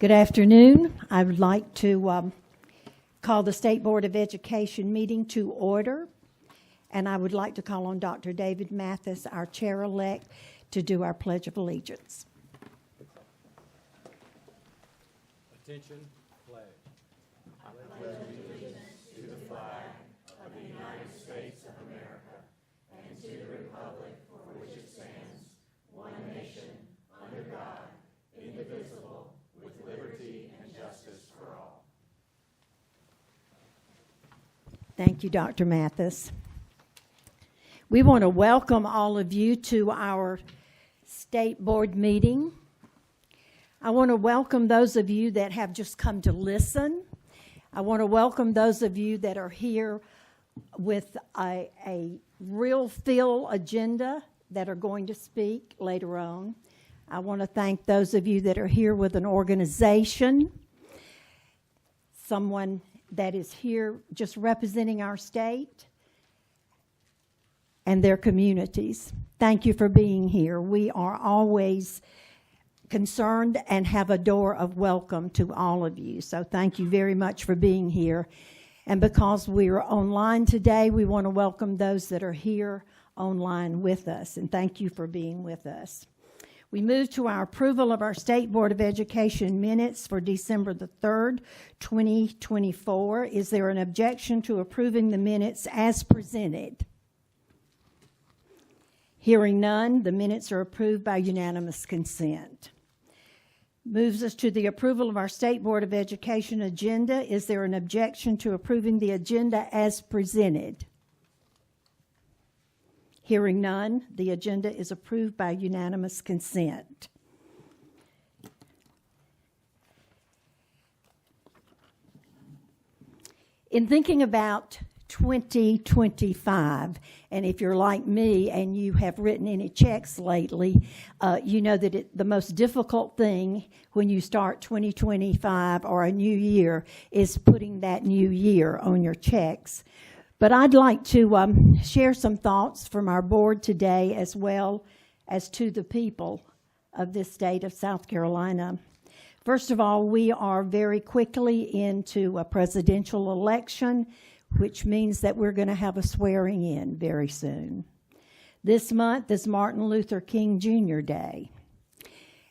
Good afternoon. I would like to call the State Board of Education meeting to order. And I would like to call on Dr. David Mathis, our chair-elect, to do our Pledge of Allegiance. Attention, pledge. I pledge allegiance to the flag of the United States of America and to the republic for which it stands, one nation, under God, indivisible, with liberty and justice for all. Thank you, Dr. Mathis. We want to welcome all of you to our State Board meeting. I want to welcome those of you that have just come to listen. I want to welcome those of you that are here with a real feel agenda that are going to speak later on. I want to thank those of you that are here with an organization, someone that is here just representing our state and their communities. Thank you for being here. We are always concerned and have a door of welcome to all of you. So thank you very much for being here. And because we're online today, we want to welcome those that are here online with us. And thank you for being with us. We move to our approval of our State Board of Education minutes for December the 3rd, 2024. Is there an objection to approving the minutes as presented? Hearing none, the minutes are approved by unanimous consent. Moves us to the approval of our State Board of Education agenda. Is there an objection to approving the agenda as presented? Hearing none, the agenda is approved by unanimous consent. In thinking about 2025, and if you're like me and you have written any checks lately, you know that the most difficult thing when you start 2025 or a new year is putting that new year on your checks. But I'd like to share some thoughts from our board today as well as to the people of this state of South Carolina. First of all, we are very quickly into a presidential election, which means that we're going to have a swearing in very soon. This month is Martin Luther King Jr. Day.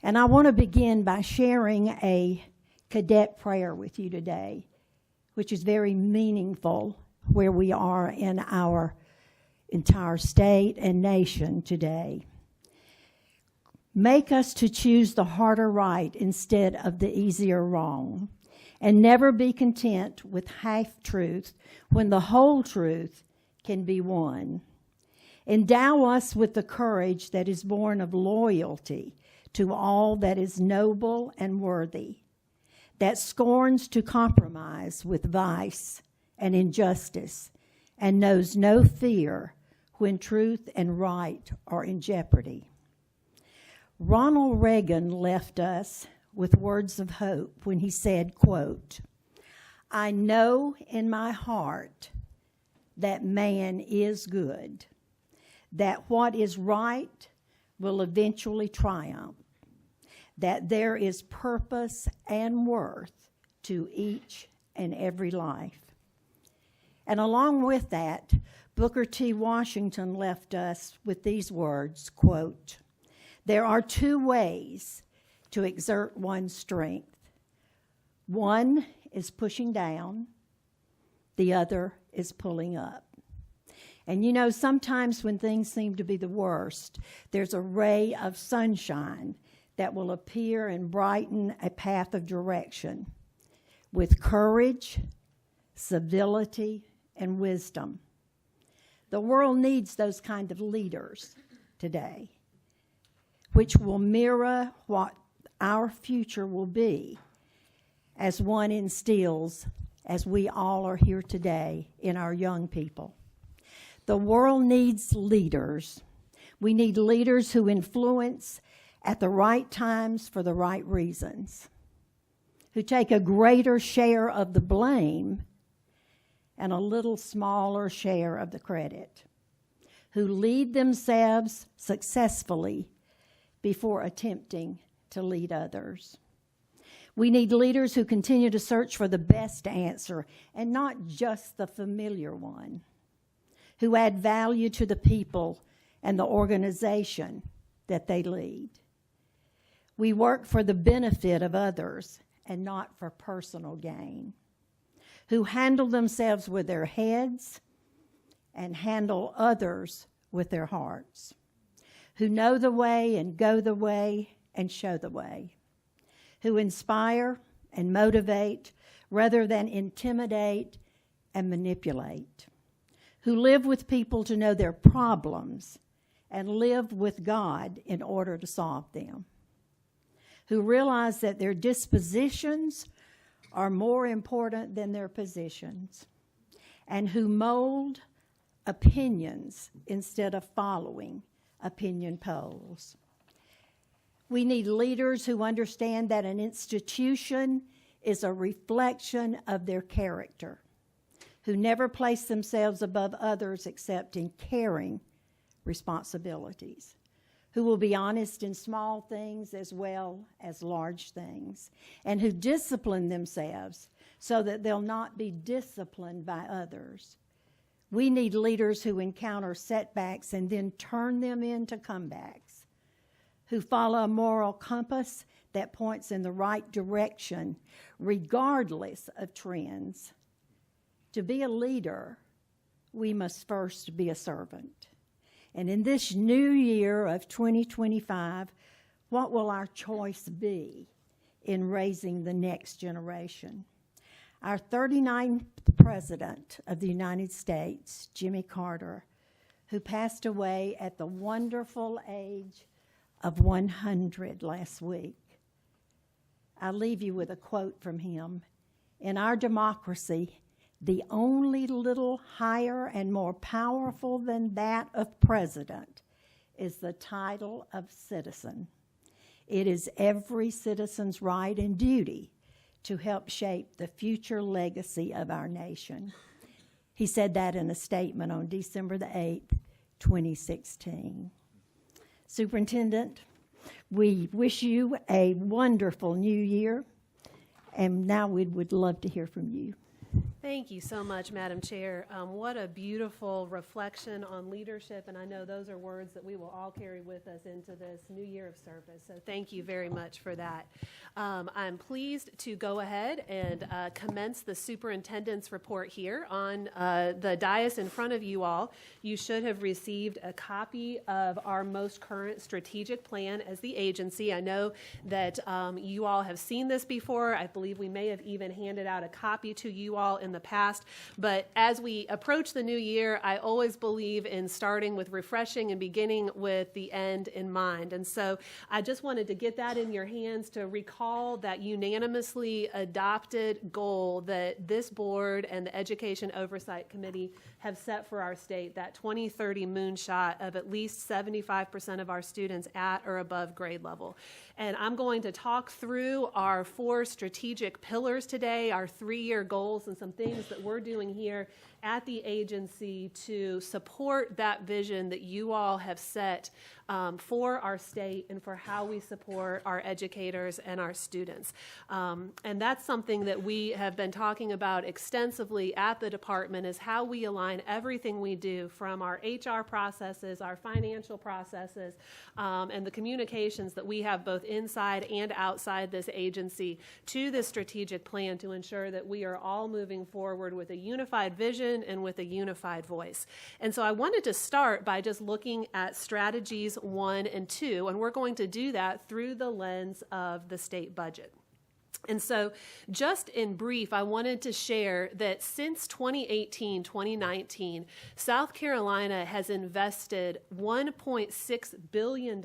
And I want to begin by sharing a cadet prayer with you today, which is very meaningful where we are in our entire state and nation today. Make us to choose the harder right instead of the easier wrong, and never be content with half-truth when the whole truth can be won. Endow us with the courage that is born of loyalty to all that is noble and worthy, that scorns to compromise with vice and injustice, and knows no fear when truth and right are in jeopardy. Ronald Reagan left us with words of hope when he said, quote, "I know in my heart that man is good, that what is right will eventually triumph, that there is purpose and worth to each and every life." And along with that, Booker T. Washington left us with these words, quote, "There are two ways to exert one's strength. One is pushing down, the other is pulling up." And you know, sometimes when things seem to be the worst, there's a ray of sunshine that will appear and brighten a path of direction with courage, civility, and wisdom. The world needs those kind of leaders today, which will mirror what our future will be as one instills, as we all are here today, in our young people. The world needs leaders. We need leaders who influence at the right times for the right reasons, who take a greater share of the blame and a little smaller share of the credit, who lead themselves successfully before attempting to lead others. We need leaders who continue to search for the best answer and not just the familiar one, who add value to the people and the organization that they lead. We work for the benefit of others and not for personal gain, who handle themselves with their heads and handle others with their hearts, who know the way and go the way and show the way, who inspire and motivate rather than intimidate and manipulate, who live with people to know their problems and live with God in order to solve them, who realize that their dispositions are more important than their positions, and who mold opinions instead of following opinion polls. We need leaders who understand that an institution is a reflection of their character, who never place themselves above others except in caring responsibilities, who will be honest in small things as well as large things, and who discipline themselves so that they'll not be disciplined by others. We need leaders who encounter setbacks and then turn them into comebacks, who follow a moral compass that points in the right direction regardless of trends. To be a leader, we must first be a servant. And in this new year of 2025, what will our choice be in raising the next generation? Our 39th President of the United States, Jimmy Carter, who passed away at the wonderful age of 100 last week. I leave you with a quote from him. In our democracy, the only little higher and more powerful than that of president is the title of citizen. It is every citizen's right and duty to help shape the future legacy of our nation. He said that in a statement on December the 8th, 2016. Superintendent, we wish you a wonderful new year, and now we would love to hear from you. Thank you so much, Madam Chair. What a beautiful reflection on leadership, and I know those are words that we will all carry with us into this new year of service, so thank you very much for that. I'm pleased to go ahead and commence the superintendent's report here on the dais in front of you all. You should have received a copy of our most current strategic plan as the agency. I know that you all have seen this before. I believe we may have even handed out a copy to you all in the past, but as we approach the new year, I always believe in starting with refreshing and beginning with the end in mind. And so I just wanted to get that in your hands to recall that unanimously adopted goal that this board and the Education Oversight Committee have set for our state, that 2030 moonshot of at least 75% of our students at or above grade level. And I'm going to talk through our 4 strategic pillars today, our 3-year goals, and some things that we're doing here at the agency to support that vision that you all have set for our state and for how we support our educators and our students. And that's something that we have been talking about extensively at the department, is how we align everything we do, from our HR processes, our financial processes, and the communications that we have both inside and outside this agency to this strategic plan, to ensure that we are all moving forward with a unified vision and with a unified voice. And so I wanted to start by just looking at strategies 1 and 2, and we're going to do that through the lens of the state budget. And so just in brief, I wanted to share that since 2018, 2019, South Carolina has invested $1.6 billion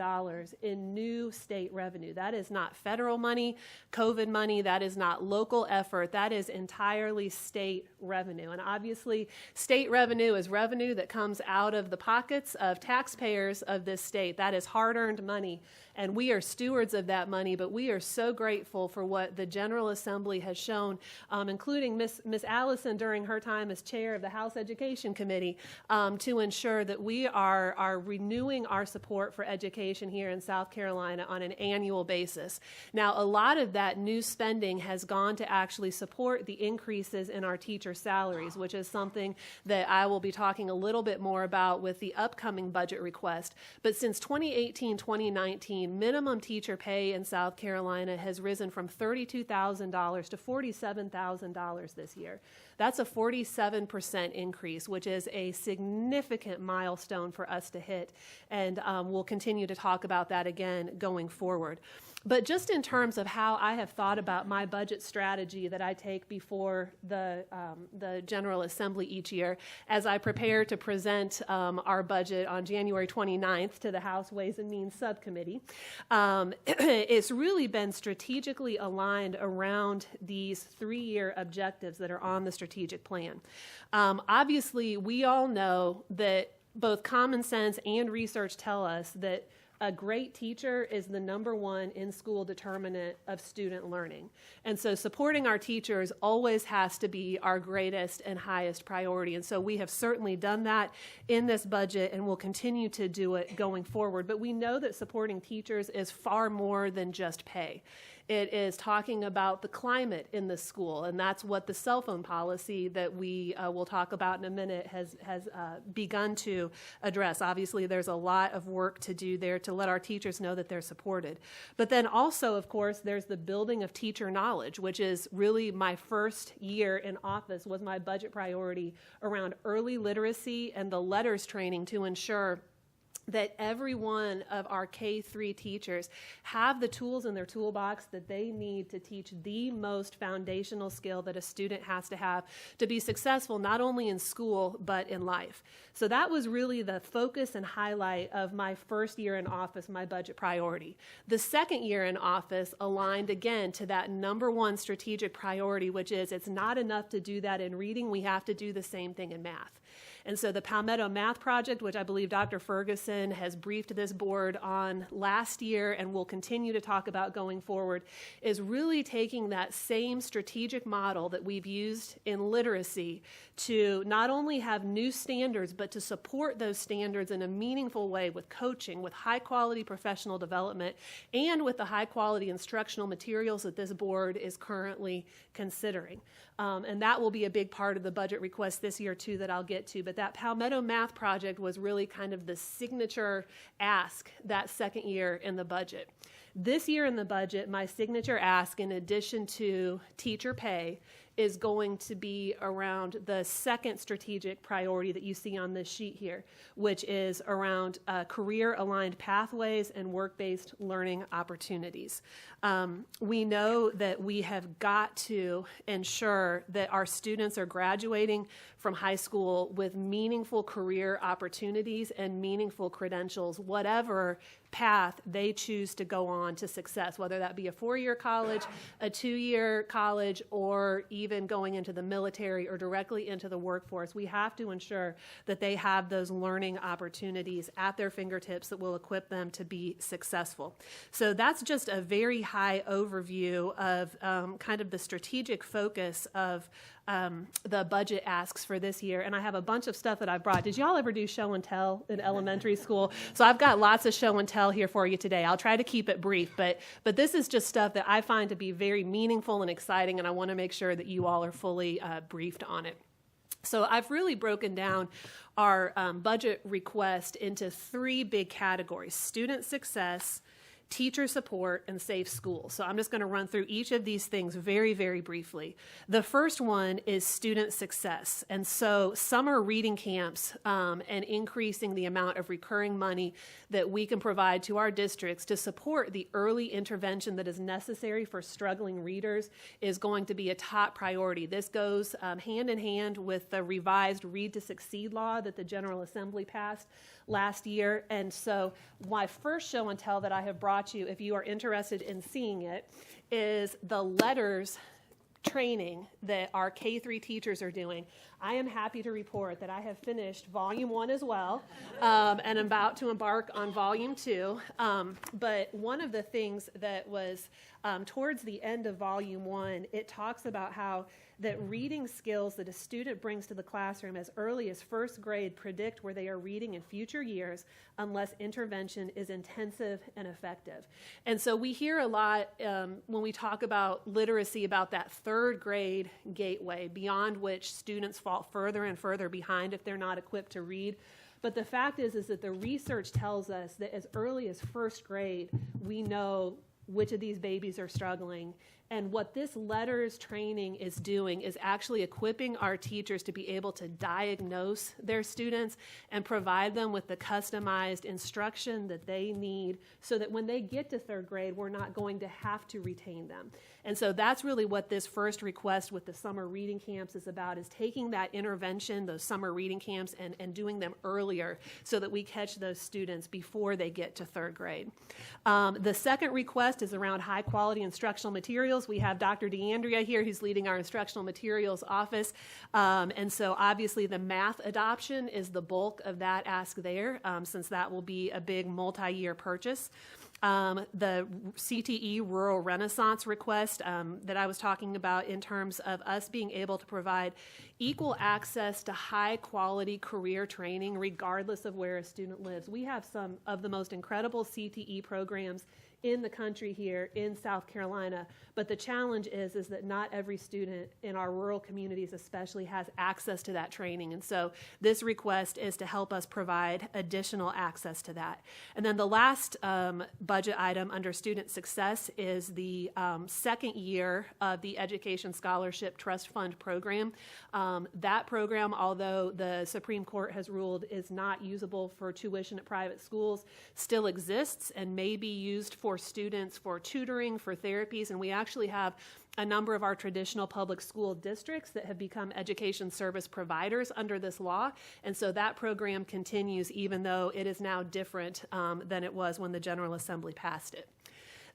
in new state revenue. That is not federal money, COVID money. That is not local effort. That is entirely state revenue. And obviously, state revenue is revenue that comes out of the pockets of taxpayers of this state. That is hard-earned money. and we are stewards of that money, but we are so grateful for what the General Assembly has shown, including Miss Allison during her time as chair of the House Education Committee, to ensure that we are renewing our support for education here in South Carolina on an annual basis. Now, a lot of that new spending has gone to actually support the increases in our teacher salaries, which is something that I will be talking a little bit more about with the upcoming budget request. But since 2018-2019, minimum teacher pay in South Carolina has risen from $32,000 to $47,000 this year. That's a 47% increase, which is a significant milestone for us to hit, and we'll continue to talk about that again going forward. But just in terms of how I have thought about my budget strategy that I take before the General Assembly each year, as I prepare to present our budget on January 29th to the House Ways and Means Subcommittee, it's really been strategically aligned around these 3-year objectives that are on the strategic plan. Obviously, we all know that both common sense and research tell us that a great teacher is the #1 in-school determinant of student learning. And so supporting our teachers always has to be our greatest and highest priority. And so we have certainly done that in this budget and will continue to do it going forward. But we know that supporting teachers is far more than just pay. It is talking about the climate in the school, and that's what the cell phone policy that we will talk about in a minute has begun to address. Obviously, there's a lot of work to do there to let our teachers know that they're supported. But then also, of course, there's the building of teacher knowledge, which is really my first year in office was my budget priority around early literacy and the letters training to ensure that every one of our K-3 teachers have the tools in their toolbox that they need to teach the most foundational skill that a student has to have to be successful, not only in school, but in life. So that was really the focus and highlight of my first year in office, my budget priority. The second year in office aligned again to that #1 strategic priority, which is it's not enough to do that in reading, we have to do the same thing in math. And so the Palmetto Math Project, which I believe Dr. Ferguson has briefed this board on last year and will continue to talk about going forward, is really taking that same strategic model that we've used in literacy to not only have new standards, but to support those standards in a meaningful way with coaching, with high-quality professional development, and with the high-quality instructional materials that this board is currently considering. And that will be a big part of the budget request this year, too, that I'll get to. But that Palmetto Math Project was really kind of the signature ask that second year in the budget. This year in the budget, my signature ask, in addition to teacher pay, is going to be around the second strategic priority that you see on this sheet here, which is around career-aligned pathways and work-based learning opportunities. We know that we have got to ensure that our students are graduating from high school with meaningful career opportunities and meaningful credentials, whatever path they choose to go on to success, whether that be a 4-year college, a 2-year college, or even going into the military or directly into the workforce. We have to ensure that they have those learning opportunities at their fingertips that will equip them to be successful. So that's just a very high overview of kind of the strategic focus of the budget asks for this year. And I have a bunch of stuff that I brought. Did y'all ever do show and tell in elementary school? So I've got lots of show and tell here for you today. I'll try to keep it brief, but this is just stuff that I find to be very meaningful and exciting, and I want to make sure that you all are fully briefed on it. So I've really broken down our budget request into 3 big categories: student success, teacher support, and safe schools. So I'm just going to run through each of these things very, very briefly. The first one is student success. And so summer reading camps and increasing the amount of recurring money that we can provide to our districts to support the early intervention that is necessary for struggling readers is going to be a top priority. This goes hand in hand with the revised Read to Succeed law that the General Assembly passed last year. And so my first show and tell that I have brought you, if you are interested in seeing it, is the letters training that our K-3 teachers are doing, I am happy to report that I have finished Volume 1 as well, and I'm about to embark on Volume 2. But one of the things that was towards the end of Volume 1, it talks about how that reading skills that a student brings to the classroom as early as first grade predict where they are reading in future years unless intervention is intensive and effective. And so we hear a lot when we talk about literacy about that third grade gateway beyond which students fall further and further behind if they're not equipped to read. But the fact is that the research tells us that as early as first grade, we know which of these babies are struggling. And what this LETRS training is doing is actually equipping our teachers to be able to diagnose their students and provide them with the customized instruction that they need so that when they get to third grade, we're not going to have to retain them. And so that's really what this first request with the summer reading camps is about, is taking that intervention, those summer reading camps, and doing them earlier so that we catch those students before they get to third grade. The second request is around high quality instructional materials. We have Dr. DeAndrea here who's leading our instructional materials office. And so obviously the math adoption is the bulk of that ask there, since that will be a big multi-year purchase. The CTE Rural Renaissance request that I was talking about in terms of us being able to provide equal access to high quality career training regardless of where a student lives. We have some of the most incredible CTE programs in the country here in South Carolina, but the challenge is that not every student in our rural communities especially has access to that training, and so this request is to help us provide additional access to that. And then the last budget item under student success is the second year of the Education Scholarship Trust Fund program. That program, although the Supreme Court has ruled is not usable for tuition at private schools, still exists and may be used for students for tutoring, for therapies, and we actually have a number of our traditional public school districts that have become education service providers under this law, and so that program continues even though it is now different than it was when the General Assembly passed it.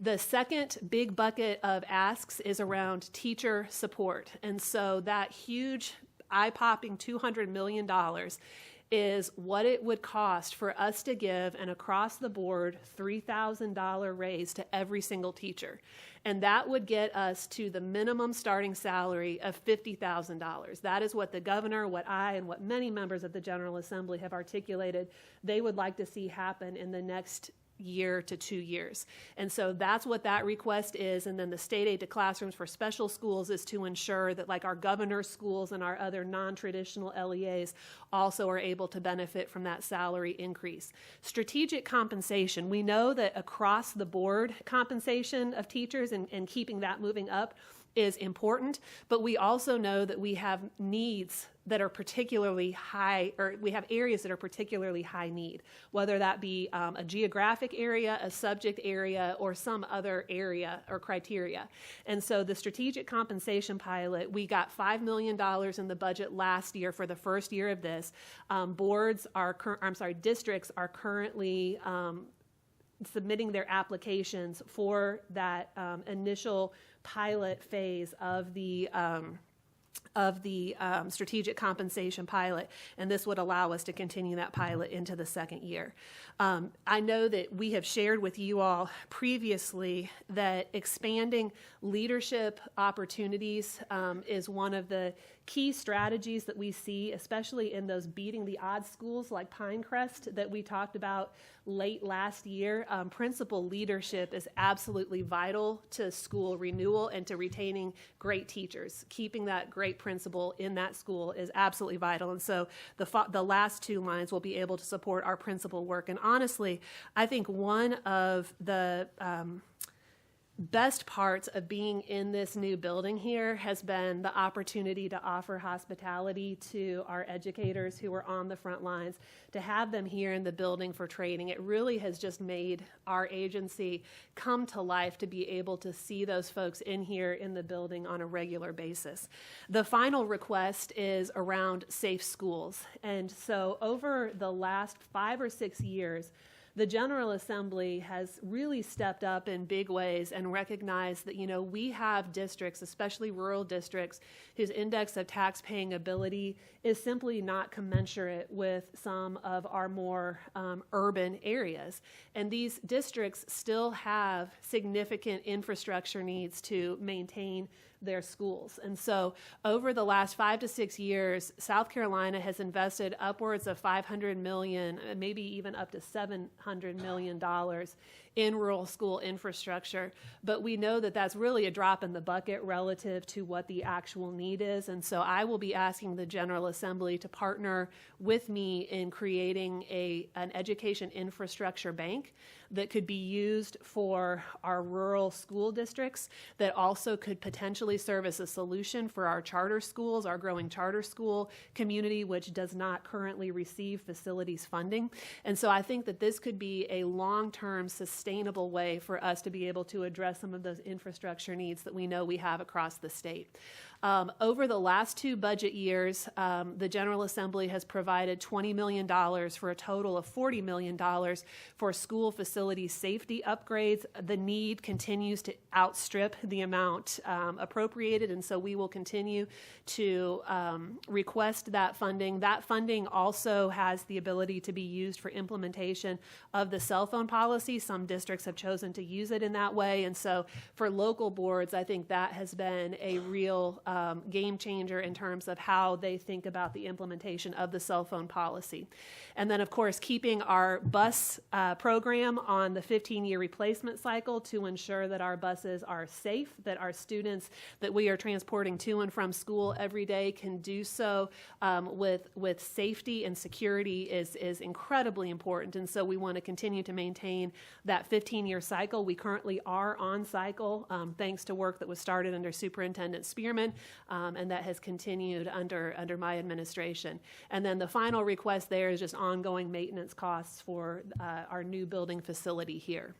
The second big bucket of asks is around teacher support, and so that huge eye-popping $200 million is what it would cost for us to give an across-the-board $3,000 raise to every single teacher. And that would get us to the minimum starting salary of $50,000. That is what the governor, what I, and what many members of the General Assembly have articulated they would like to see happen in the next year to 2 years. And so that's what that request is. And then the state aid to classrooms for special schools is to ensure that like our governor's schools and our other non-traditional LEAs also are able to benefit from that salary increase. Strategic compensation. We know that across the board compensation of teachers and keeping that moving up is important, but we also know that we have needs that are particularly high, or we have areas that are particularly high need, whether that be a geographic area, a subject area, or some other area or criteria. And so the strategic compensation pilot, we got $5 million in the budget last year for the first year of this. Districts are currently submitting their applications for that initial pilot phase of the strategic compensation pilot, and this would allow us to continue that pilot into the second year. I know that we have shared with you all previously that expanding leadership opportunities is one of the key strategies that we see, especially in those beating the odds schools like Pinecrest that we talked about late last year. Principal leadership is absolutely vital to school renewal and to retaining great teachers. Keeping that great principal in that school is absolutely vital. And so the last two lines will be able to support our principal work. And honestly, I think one of the best parts of being in this new building here has been the opportunity to offer hospitality to our educators who are on the front lines, to have them here in the building for training. It really has just made our agency come to life to be able to see those folks in here in the building on a regular basis. The final request is around safe schools. And so over the last 5 or 6 years, the General Assembly has really stepped up in big ways and recognized that, we have districts, especially rural districts, whose index of tax-paying ability is simply not commensurate with some of our more urban areas. And these districts still have significant infrastructure needs to maintain their schools. And so over the last 5 to 6 years, South Carolina has invested upwards of $500 million, maybe even up to $700 million in rural school infrastructure. But we know that that's really a drop in the bucket relative to what the actual need is. And so I will be asking the General Assembly to partner with me in creating an education infrastructure bank that could be used for our rural school districts, that also could potentially serve as a solution for our charter schools, our growing charter school community, which does not currently receive facilities funding. And so I think that this could be a long-term sustainable way for us to be able to address some of those infrastructure needs that we know we have across the state. Over the last 2 budget years, the General Assembly has provided $20 million for a total of $40 million for school facility safety upgrades. The need continues to outstrip the amount appropriated, and so we will continue to request that funding. That funding also has the ability to be used for implementation of the cell phone policy. Some districts have chosen to use it in that way, and so for local boards, I think that has been a real game changer in terms of how they think about the implementation of the cell phone policy. And then, of course, keeping our bus program on the 15-year replacement cycle to ensure that our buses are safe, that our students that we are transporting to and from school every day can do so with safety and security is incredibly important. And so we want to continue to maintain that 15-year cycle. We currently are on cycle thanks to work that was started under Superintendent Spearman, and that has continued under my administration. And then the final request there is just ongoing maintenance costs for our new building facility here.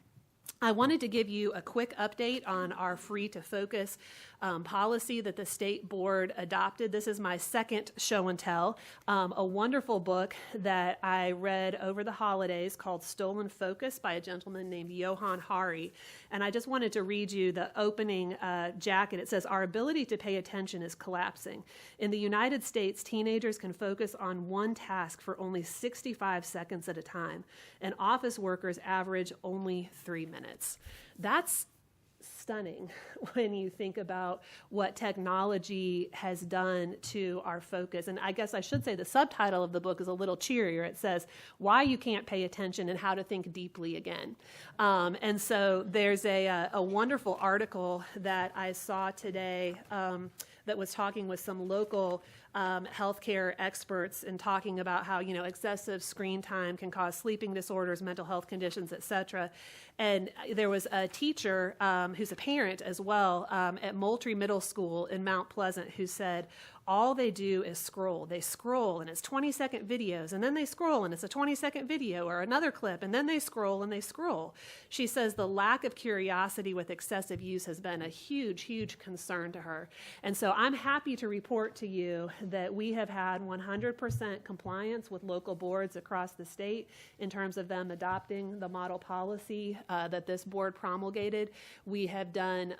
I wanted to give you a quick update on our Free to Focus policy that the state board adopted. This is my second show and tell, a wonderful book that I read over the holidays called Stolen Focus by a gentleman named Johan Hari. And I just wanted to read you the opening jacket. It says, "Our ability to pay attention is collapsing. In the United States, teenagers can focus on one task for only 65 seconds at a time, and office workers average only 3 minutes." That's stunning when you think about what technology has done to our focus. And I guess I should say the subtitle of the book is a little cheerier. It says, "Why You Can't Pay Attention and How to Think Deeply Again." And so there's a wonderful article that I saw today that was talking with some local healthcare experts and talking about how, excessive screen time can cause sleeping disorders, mental health conditions, et cetera. And there was a teacher who's a parent as well at Moultrie Middle School in Mount Pleasant who said, all they do is scroll. They scroll, and it's 20-second videos, and then they scroll, and it's a 20-second video or another clip, and then they scroll and they scroll. She says the lack of curiosity with excessive use has been a huge, huge concern to her. And so I'm happy to report to you that we have had 100% compliance with local boards across the state in terms of them adopting the model policy that this board promulgated. We have done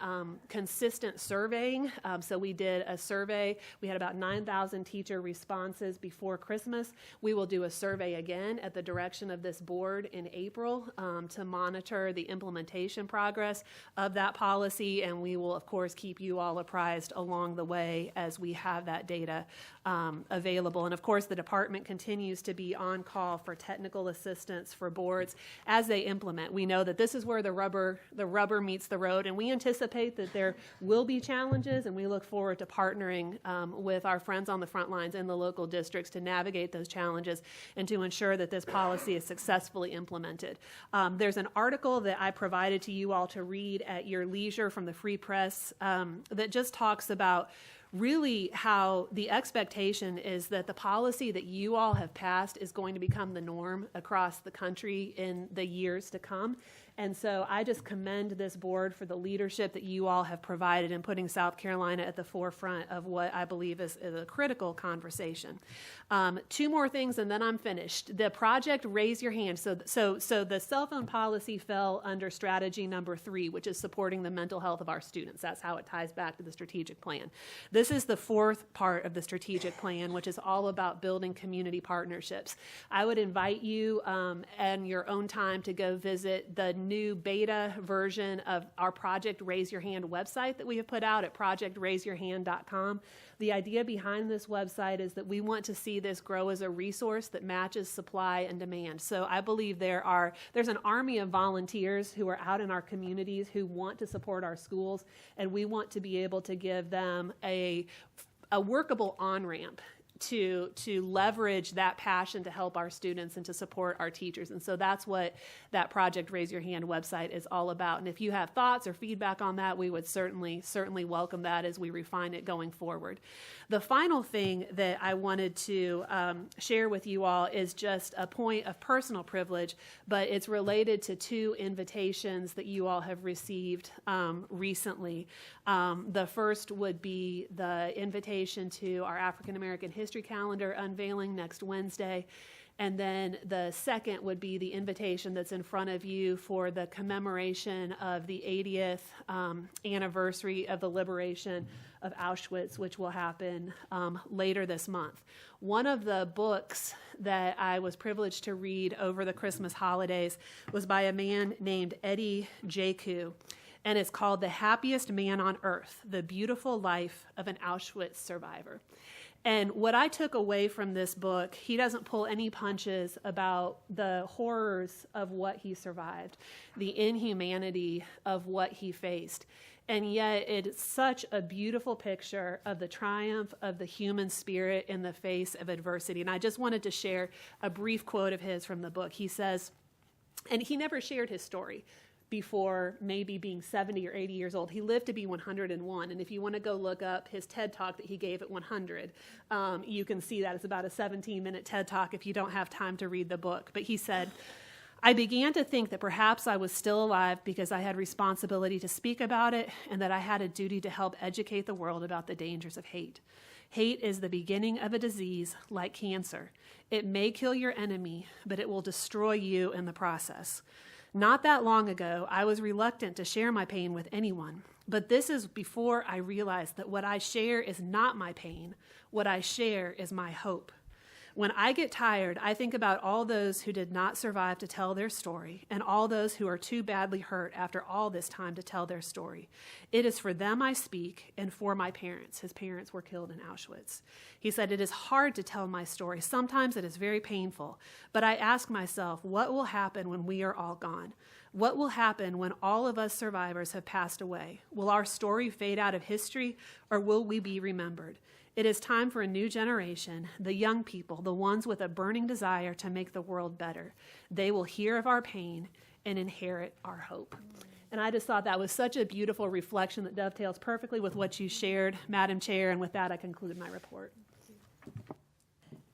consistent surveying. So we did a survey. We had about 9,000 teacher responses before Christmas. We will do a survey again at the direction of this board in April to monitor the implementation progress of that policy, and we will, of course, keep you all apprised along the way as we have that data available. And, of course, the department continues to be on call for technical assistance for boards as they implement. We know that this is where the rubber meets the road, and we anticipate that there will be challenges, and we look forward to partnering with our friends on the front lines in the local districts to navigate those challenges and to ensure that this policy is successfully implemented. There's an article that I provided to you all to read at your leisure from the Free Press that just talks about really how the expectation is that the policy that you all have passed is going to become the norm across the country in the years to come. And so I just commend this board for the leadership that you all have provided in putting South Carolina at the forefront of what I believe is a critical conversation. Two more things and then I'm finished. The project Raise Your Hand. So the cell phone policy fell under strategy number 3, which is supporting the mental health of our students. That's how it ties back to the strategic plan. This is the 4th part of the strategic plan, which is all about building community partnerships. I would invite you and your own time to go visit the new beta version of our Project Raise Your Hand website that we have put out at projectraiseyourhand.com. The idea behind this website is that we want to see this grow as a resource that matches supply and demand. So I believe there's an army of volunteers who are out in our communities who want to support our schools, and we want to be able to give them a workable on-ramp to leverage that passion to help our students and to support our teachers. And so that's what that Project Raise Your Hand website is all about. And if you have thoughts or feedback on that, we would certainly welcome that as we refine it going forward. The final thing that I wanted to share with you all is just a point of personal privilege, but it's related to 2 invitations that you all have received recently. The first would be the invitation to our African American History Calendar unveiling next Wednesday. And then the second would be the invitation that's in front of you for the commemoration of the 80th anniversary of the liberation of Auschwitz, which will happen later this month. One of the books that I was privileged to read over the Christmas holidays was by a man named Eddie Jaku, and it's called The Happiest Man on Earth, The Beautiful Life of an Auschwitz Survivor. And what I took away from this book, he doesn't pull any punches about the horrors of what he survived, the inhumanity of what he faced. And yet it's such a beautiful picture of the triumph of the human spirit in the face of adversity. And I just wanted to share a brief quote of his from the book. He says, and he never shared his story before maybe being 70 or 80 years old. He lived to be 101. And if you want to go look up his TED Talk that he gave at 100, you can see that. It's about a 17-minute TED Talk if you don't have time to read the book. But he said, I began to think that perhaps I was still alive because I had responsibility to speak about it and that I had a duty to help educate the world about the dangers of hate. Hate is the beginning of a disease like cancer. It may kill your enemy, but it will destroy you in the process. Not that long ago, I was reluctant to share my pain with anyone, but this is before I realized that what I share is not my pain. What I share is my hope. When I get tired, I think about all those who did not survive to tell their story and all those who are too badly hurt after all this time to tell their story. It is for them I speak and for my parents. His parents were killed in Auschwitz. He said, it is hard to tell my story. Sometimes it is very painful, but I ask myself, what will happen when we are all gone? What will happen when all of us survivors have passed away? Will our story fade out of history or will we be remembered? It is time for a new generation, the young people, the ones with a burning desire to make the world better. They will hear of our pain and inherit our hope. And I just thought that was such a beautiful reflection that dovetails perfectly with what you shared, Madam Chair, and with that I conclude my report.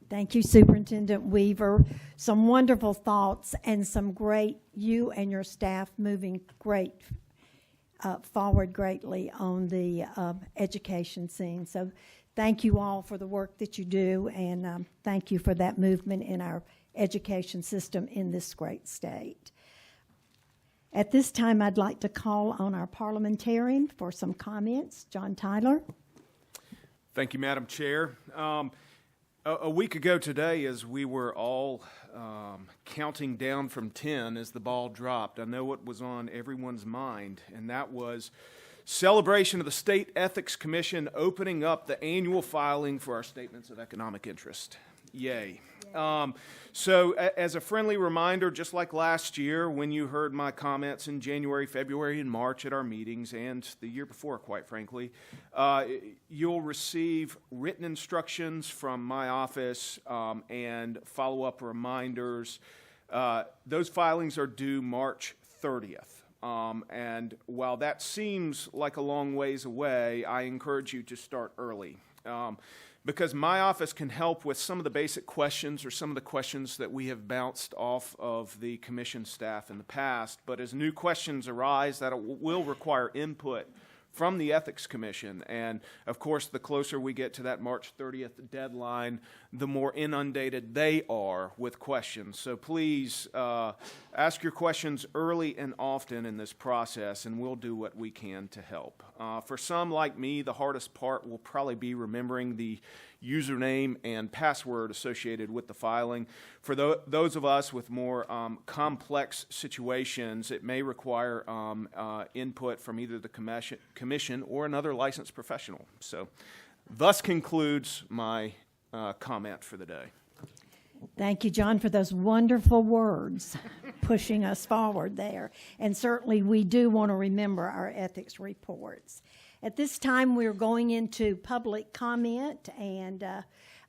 Thank you, Superintendent Weaver. Some wonderful thoughts and some great, you and your staff moving forward greatly on the education scene. So thank you all for the work that you do, and thank you for that movement in our education system in this great state. At this time, I'd like to call on our parliamentarian for some comments. John Tyler. Thank you, Madam Chair. A week ago today, as we were all counting down from 10 as the ball dropped, I know what was on everyone's mind, and that was celebration of the State Ethics Commission opening up the annual filing for our statements of economic interest. Yay. So as a friendly reminder, just like last year when you heard my comments in January, February, and March at our meetings, and the year before, quite frankly, you'll receive written instructions from my office and follow-up reminders. Those filings are due March 30th. And while that seems like a long ways away, I encourage you to start early. Because my office can help with some of the basic questions or some of the questions that we have bounced off of the commission staff in the past. But as new questions arise, that will require input from the Ethics Commission. And of course, the closer we get to that March 30th deadline, the more inundated they are with questions. So please ask your questions early and often in this process, and we'll do what we can to help. For some like me, the hardest part will probably be remembering the username and password associated with the filing. For those of us with more complex situations, it may require input from either the commission or another licensed professional. So thus concludes my comment for the day. Thank you, John, for those wonderful words pushing us forward there. And certainly we do want to remember our ethics reports. At this time, we're going into public comment. And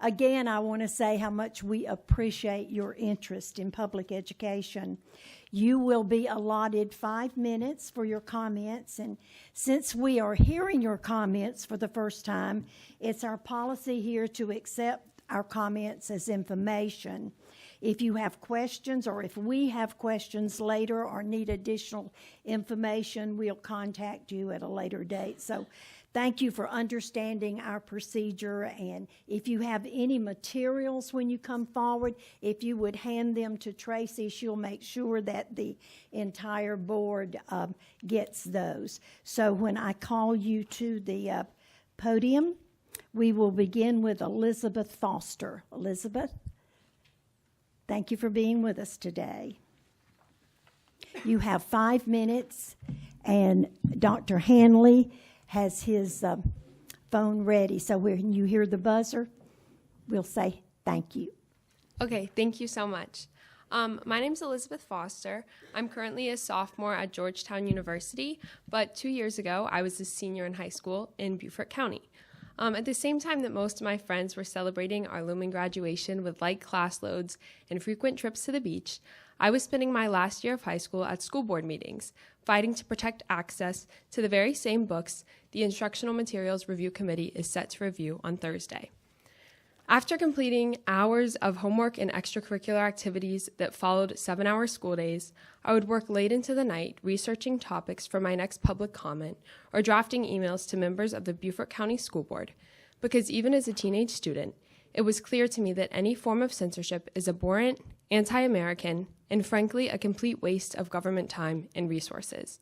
again, I want to say how much we appreciate your interest in public education. You will be allotted 5 minutes for your comments. And since we are hearing your comments for the first time, it's our policy here to accept our comments as information. If you have questions, or if we have questions later or need additional information, we'll contact you at a later date. So thank you for understanding our procedure. And if you have any materials when you come forward, if you would hand them to Tracy, she'll make sure that the entire board gets those. So when I call you to the podium, we will begin with Elizabeth Foster. Elizabeth? Thank you for being with us today. You have 5 minutes, and Dr. Hanley has his phone ready. So when you hear the buzzer, we'll say thank you. Okay, thank you so much. My name's Elizabeth Foster. I'm currently a sophomore at Georgetown University, but 2 years ago, I was a senior in high school in Beaufort County. At the same time that most of my friends were celebrating our looming graduation with light class loads and frequent trips to the beach, I was spending my last year of high school at school board meetings, fighting to protect access to the very same books the Instructional Materials Review Committee is set to review on Thursday. After completing hours of homework and extracurricular activities that followed 7-hour school days, I would work late into the night researching topics for my next public comment or drafting emails to members of the Beaufort County School Board, because even as a teenage student, it was clear to me that any form of censorship is abhorrent, anti-American, and frankly, a complete waste of government time and resources.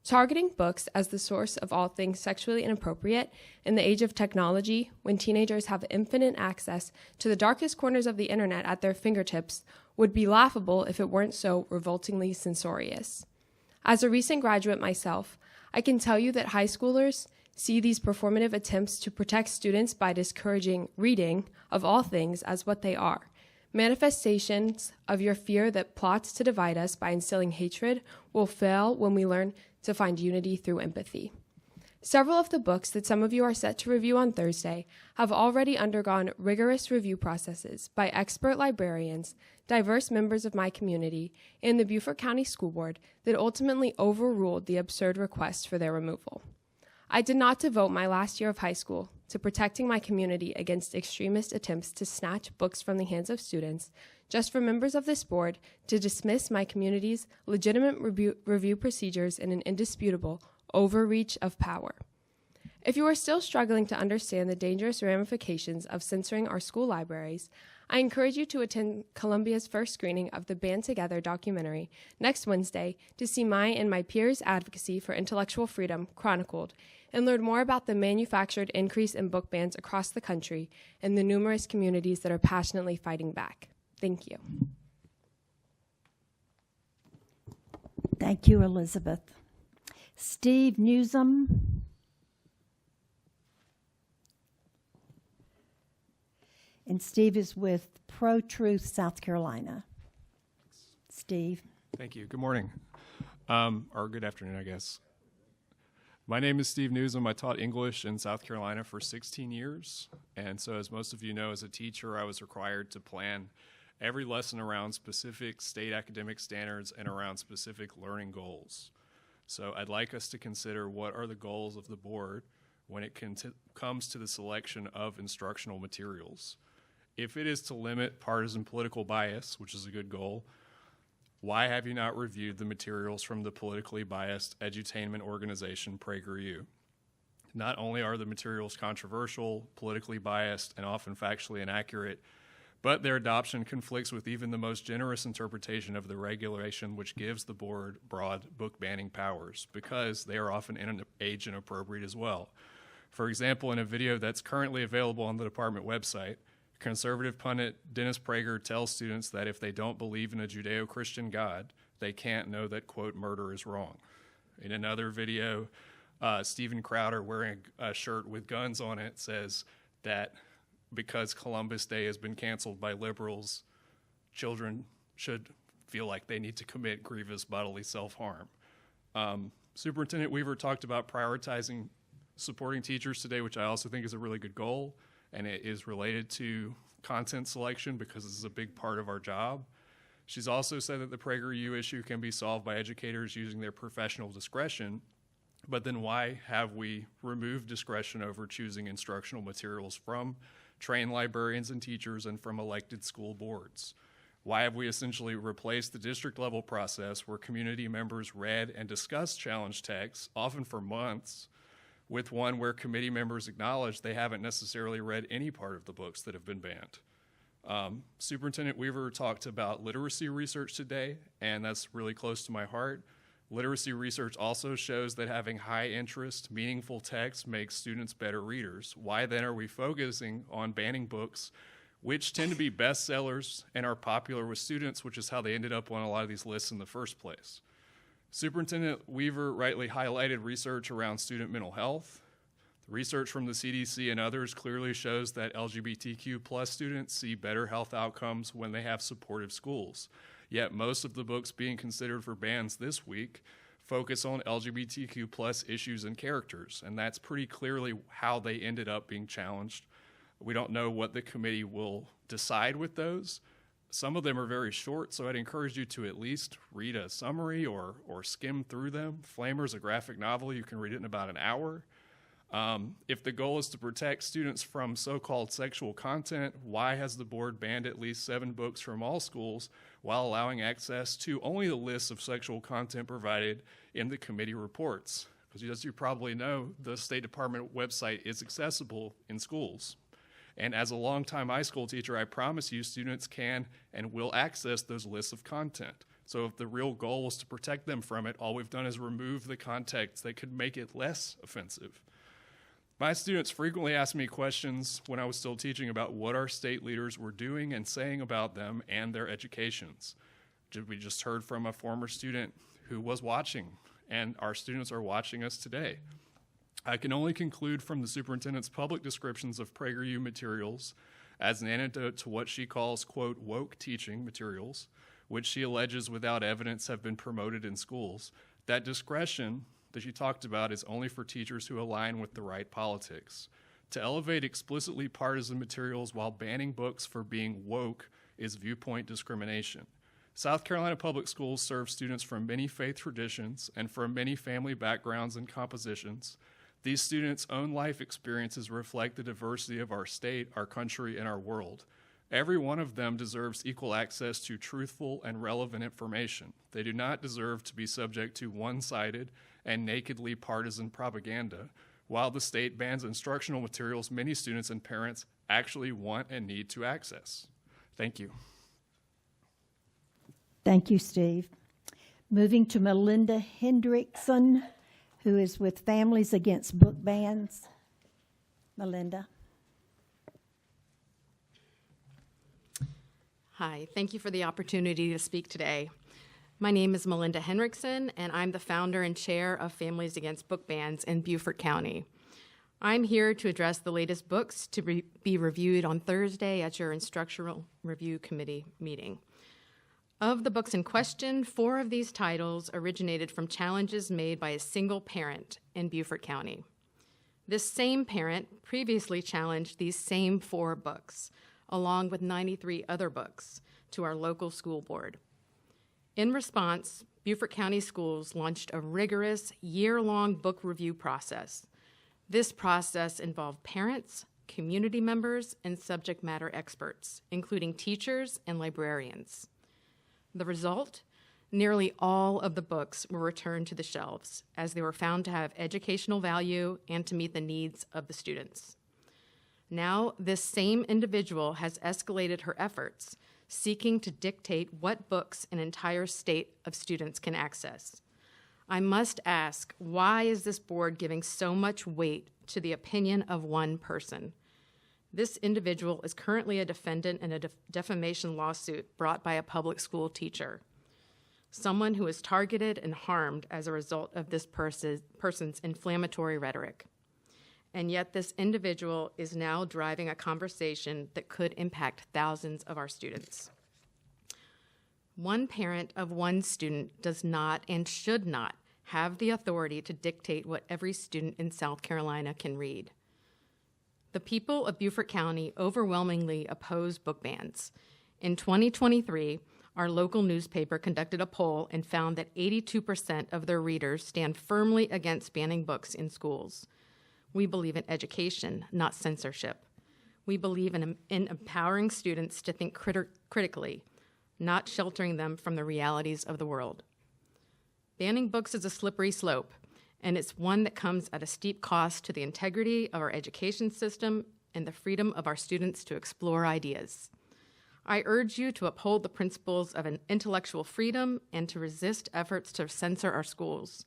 Targeting books as the source of all things sexually inappropriate in the age of technology, when teenagers have infinite access to the darkest corners of the internet at their fingertips, would be laughable if it weren't so revoltingly censorious. As a recent graduate myself, I can tell you that high schoolers see these performative attempts to protect students by discouraging reading, of all things, as what they are: manifestations of your fear that plots to divide us by instilling hatred will fail when we learn to find unity through empathy. Several of the books that some of you are set to review on Thursday have already undergone rigorous review processes by expert librarians, diverse members of my community, and the Beaufort County School Board that ultimately overruled the absurd request for their removal. I did not devote my last year of high school to protecting my community against extremist attempts to snatch books from the hands of students, just for members of this board to dismiss my community's legitimate review procedures in an indisputable overreach of power. If you are still struggling to understand the dangerous ramifications of censoring our school libraries, I encourage you to attend Columbia's first screening of the Band Together documentary next Wednesday to see my and my peers' advocacy for intellectual freedom chronicled and learn more about the manufactured increase in book bans across the country and the numerous communities that are passionately fighting back. Thank you. Thank you, Elizabeth. Steve Newsom. And Steve is with Pro-Truth, South Carolina. Steve. Thank you. Good morning, or good afternoon, I guess. My name is Steve Newsom. I taught English in South Carolina for 16 years. And so as most of you know, as a teacher, I was required to plan every lesson around specific state academic standards and around specific learning goals. So I'd like us to consider what are the goals of the board when it comes to the selection of instructional materials. If it is to limit partisan political bias, which is a good goal, why have you not reviewed the materials from the politically biased edutainment organization PragerU? Not only are the materials controversial, politically biased, and often factually inaccurate, but their adoption conflicts with even the most generous interpretation of the regulation which gives the board broad book banning powers, because they are often age inappropriate as well. For example, in a video that's currently available on the department website, conservative pundit Dennis Prager tells students that if they don't believe in a Judeo-Christian God, they can't know that, quote, murder is wrong. In another video, Steven Crowder, wearing a shirt with guns on it, says that because Columbus Day has been canceled by liberals, children should feel like they need to commit grievous bodily self-harm. Superintendent Weaver talked about prioritizing supporting teachers today, which I also think is a really good goal, and it is related to content selection because this is a big part of our job. She's also said that the PragerU issue can be solved by educators using their professional discretion, but then why have we removed discretion over choosing instructional materials from trained librarians and teachers and from elected school boards? Why have we essentially replaced the district level process where community members read and discussed challenge texts, often for months, with one where committee members acknowledge they haven't necessarily read any part of the books that have been banned? Superintendent Weaver talked about literacy research today, and that's really close to my heart. Literacy research also shows that having high interest, meaningful text makes students better readers. Why then are we focusing on banning books which tend to be bestsellers and are popular with students, which is how they ended up on a lot of these lists in the first place? Superintendent Weaver rightly highlighted research around student mental health. The research from the CDC and others clearly shows that LGBTQ plus students see better health outcomes when they have supportive schools. Yet most of the books being considered for bans this week focus on LGBTQ plus issues and characters, and that's pretty clearly how they ended up being challenged. We don't know what the committee will decide with those. Some of them are very short, so I'd encourage you to at least read a summary or skim through them. Flamer's a graphic novel. You can read it in about an hour. If the goal is to protect students from so-called sexual content, why has the board banned at least 7 books from all schools while allowing access to only the lists of sexual content provided in the committee reports? Because as you probably know, the State Department website is accessible in schools. And as a longtime high school teacher, I promise you students can and will access those lists of content. So if the real goal is to protect them from it, all we've done is remove the context that could make it less offensive. My students frequently asked me questions when I was still teaching about what our state leaders were doing and saying about them and their educations. We just heard from a former student who was watching, and our students are watching us today. I can only conclude from the superintendent's public descriptions of PragerU materials as an antidote to what she calls, quote, woke teaching materials, which she alleges without evidence have been promoted in schools. That discretion that she talked about is only for teachers who align with the right politics. To elevate explicitly partisan materials while banning books for being woke is viewpoint discrimination. South Carolina Public Schools serve students from many faith traditions and from many family backgrounds and compositions. These students' own life experiences reflect the diversity of our state, our country, and our world. Every one of them deserves equal access to truthful and relevant information. They do not deserve to be subject to one-sided and nakedly partisan propaganda, while the state bans instructional materials many students and parents actually want and need to access. Thank you. Thank you, Steve. Moving to Melinda Hendrickson, who is with Families Against Book Bans. Melinda. Hi, thank you for the opportunity to speak today. My name is Melinda Henriksen, and I'm the founder and chair of Families Against Book Bans in Beaufort County. I'm here to address the latest books to be reviewed on Thursday at your Instructional Review Committee meeting. Of the books in question, 4 of these titles originated from challenges made by a single parent in Beaufort County. This same parent previously challenged these same 4 books, along with 93 other books, to our local school board. In response, Beaufort County Schools launched a rigorous year-long book review process. This process involved parents, community members, and subject matter experts, including teachers and librarians. The result? Nearly all of the books were returned to the shelves as they were found to have educational value and to meet the needs of the students. Now, this same individual has escalated her efforts, seeking to dictate what books an entire state of students can access. I must ask, why is this board giving so much weight to the opinion of one person? This individual is currently a defendant in a defamation lawsuit brought by a public school teacher, someone who is targeted and harmed as a result of this person's inflammatory rhetoric. And yet this individual is now driving a conversation that could impact thousands of our students. One parent of one student does not and should not have the authority to dictate what every student in South Carolina can read. The people of Beaufort County overwhelmingly oppose book bans. In 2023, our local newspaper conducted a poll and found that 82% of their readers stand firmly against banning books in schools. We believe in education, not censorship. We believe in empowering students to think critically, not sheltering them from the realities of the world. Banning books is a slippery slope, and it's one that comes at a steep cost to the integrity of our education system and the freedom of our students to explore ideas. I urge you to uphold the principles of an intellectual freedom and to resist efforts to censor our schools.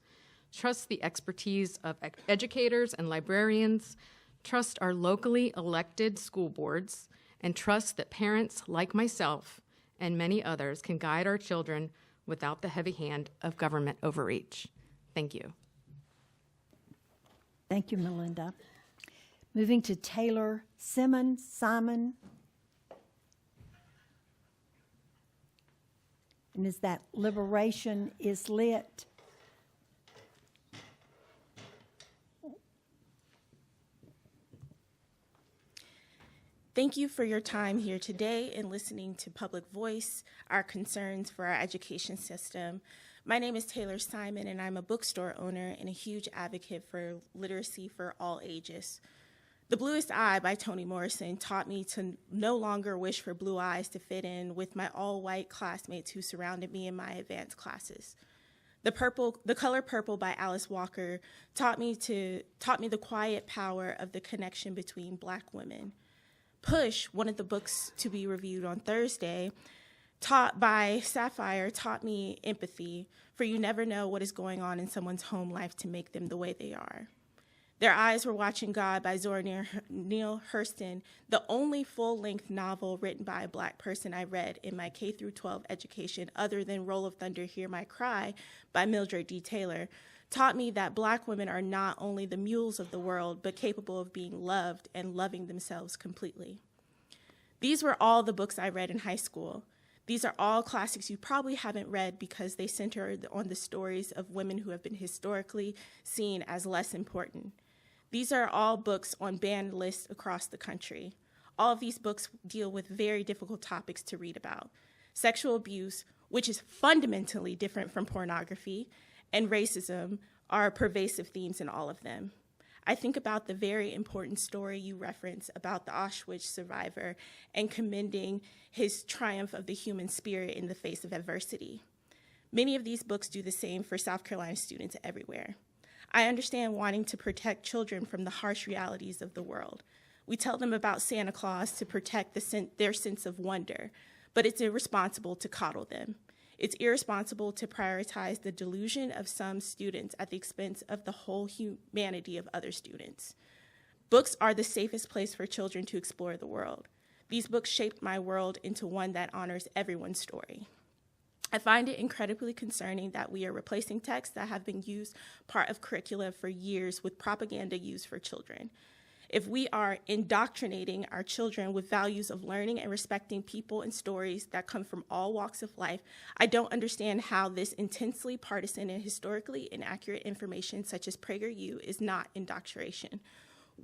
Trust the expertise of educators and librarians, trust our locally elected school boards, and trust that parents like myself and many others can guide our children without the heavy hand of government overreach. Thank you. Thank you, Melinda. Moving to Taylor Simon. And is that Liberation is Lit? Thank you for your time here today and listening to Public Voice, our concerns for our education system. My name is Taylor Simon, and I'm a bookstore owner and a huge advocate for literacy for all ages. The Bluest Eye by Toni Morrison taught me to no longer wish for blue eyes to fit in with my all-white classmates who surrounded me in my advanced classes. The Color Purple by Alice Walker taught me the quiet power of the connection between Black women. Push, one of the books to be reviewed on Thursday, taught by Sapphire, taught me empathy, for you never know what is going on in someone's home life to make them the way they are. Their Eyes Were Watching God by Zora Neale Hurston, the only full-length novel written by a Black person I read in my K-12 education other than Roll of Thunder, Hear My Cry by Mildred D. Taylor, taught me that Black women are not only the mules of the world, but capable of being loved and loving themselves completely. These were all the books I read in high school. These are all classics you probably haven't read because they center on the stories of women who have been historically seen as less important. These are all books on banned lists across the country. All of these books deal with very difficult topics to read about. Sexual abuse, which is fundamentally different from pornography, and racism are pervasive themes in all of them. I think about the very important story you reference about the Auschwitz survivor and commending his triumph of the human spirit in the face of adversity. Many of these books do the same for South Carolina students everywhere. I understand wanting to protect children from the harsh realities of the world. We tell them about Santa Claus to protect their sense of wonder, but it's irresponsible to coddle them. It's irresponsible to prioritize the delusion of some students at the expense of the whole humanity of other students. Books are the safest place for children to explore the world. These books shaped my world into one that honors everyone's story. I find it incredibly concerning that we are replacing texts that have been used part of curricula for years with propaganda used for children. If we are indoctrinating our children with values of learning and respecting people and stories that come from all walks of life, I don't understand how this intensely partisan and historically inaccurate information such as PragerU is not indoctrination.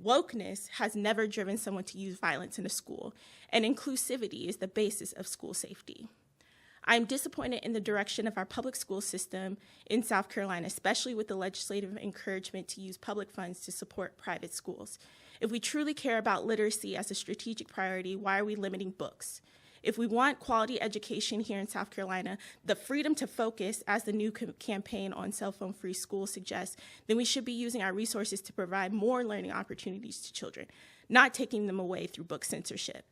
Wokeness has never driven someone to use violence in a school, and inclusivity is the basis of school safety. I'm disappointed in the direction of our public school system in South Carolina, especially with the legislative encouragement to use public funds to support private schools. If we truly care about literacy as a strategic priority, why are we limiting books? If we want quality education here in South Carolina, the freedom to focus, as the new campaign on cell phone free schools suggests, then we should be using our resources to provide more learning opportunities to children, not taking them away through book censorship.